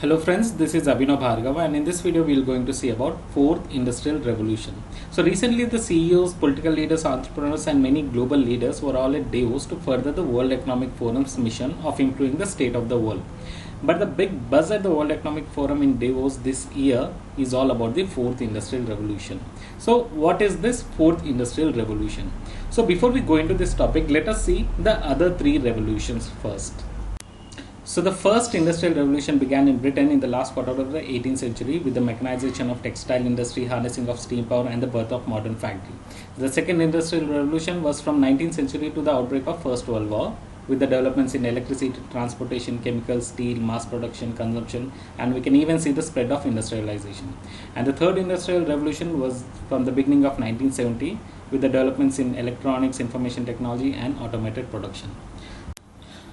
Hello friends, this is Abhinav Bhargava, and in this video we are going to see about fourth industrial revolution. So recently the CEOs, political leaders, entrepreneurs and many global leaders were all at Davos to further the World Economic Forum's mission of improving the state of the world. But the big buzz at the World Economic Forum in Davos this year is all about the fourth industrial revolution. So what is this fourth industrial revolution? So before we go into this topic, let us see the other three revolutions first. So the first industrial revolution began in Britain in the last quarter of the 18th century with the mechanization of textile industry, harnessing of steam power and the birth of modern factory. The second industrial revolution was from 19th century to the outbreak of First World War with the developments in electricity, transportation, chemicals, steel, mass production, consumption, and we can even see the spread of industrialization. And the third industrial revolution was from the beginning of 1970 with the developments in electronics, information technology and automated production.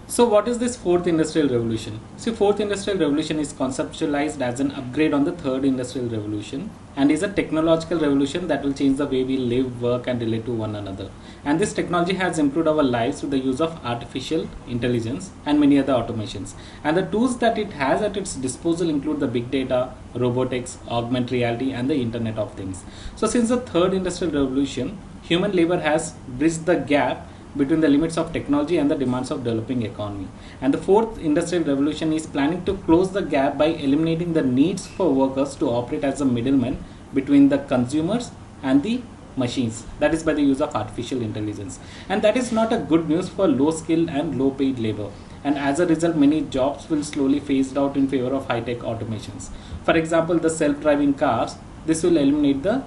So what is this fourth industrial revolution? See, fourth industrial revolution is conceptualized as an upgrade on the third industrial revolution and is a technological revolution that will change the way we live, work and relate to one another. And this technology has improved our lives with the use of artificial intelligence and many other automations. And the tools that it has at its disposal include the big data, robotics, augmented reality and the Internet of Things. So since the third industrial revolution, human labor has bridged the gap between the limits of technology and the demands of developing economy. And the fourth industrial revolution is planning to close the gap by eliminating the needs for workers to operate as a middleman between the consumers and the machines, that is by the use of artificial intelligence. And that is not a good news for low skilled and low paid labor, and as a result many jobs will slowly phased out in favor of high-tech automations. For example, the self-driving cars, this will eliminate the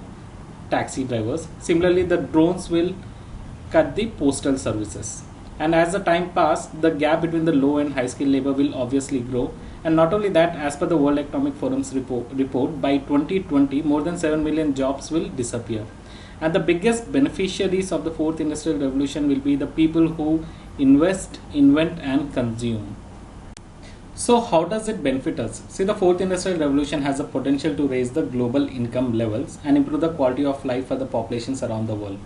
taxi drivers. Similarly, the drones will cut the postal services. And as the time passes, the gap between the low and high skilled labor will obviously grow. And not only that, as per the World Economic Forum's report, by 2020 more than 7 million jobs will disappear. And the biggest beneficiaries of the fourth industrial revolution will be the people who invest, invent and consume. So how does it benefit us? See, the fourth industrial revolution has the potential to raise the global income levels and improve the quality of life for the populations around the world.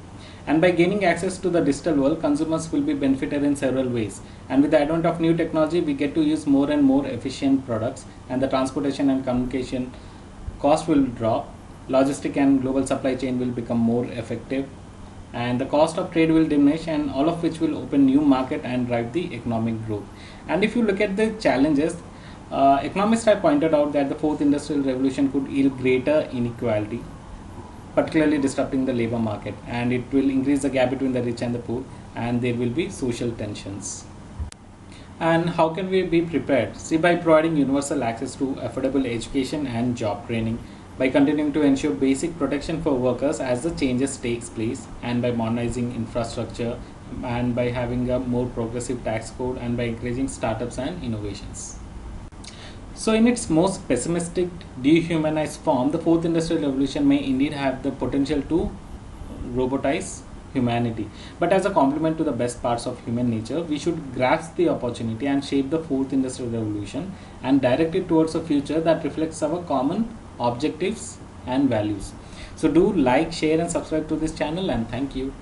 And by gaining access to the digital world, consumers will be benefited in several ways. And with the advent of new technology, we get to use more and more efficient products, and the transportation and communication cost will drop. Logistic and global supply chain will become more effective, and the cost of trade will diminish, and all of which will open new market and drive the economic growth. And if you look at the challenges, economists have pointed out that the fourth industrial revolution could yield greater inequality, particularly disrupting the labor market, and it will increase the gap between the rich and the poor, and there will be social tensions. And how can we be prepared? See, by providing universal access to affordable education and job training, by continuing to ensure basic protection for workers as the changes takes place, and by modernizing infrastructure, and by having a more progressive tax code, and by encouraging startups and innovations. So in its most pessimistic, dehumanized form, the fourth industrial revolution may indeed have the potential to robotize humanity. But as a complement to the best parts of human nature, we should grasp the opportunity and shape the fourth industrial revolution and direct it towards a future that reflects our common objectives and values. So do like, share and subscribe to this channel, and thank you.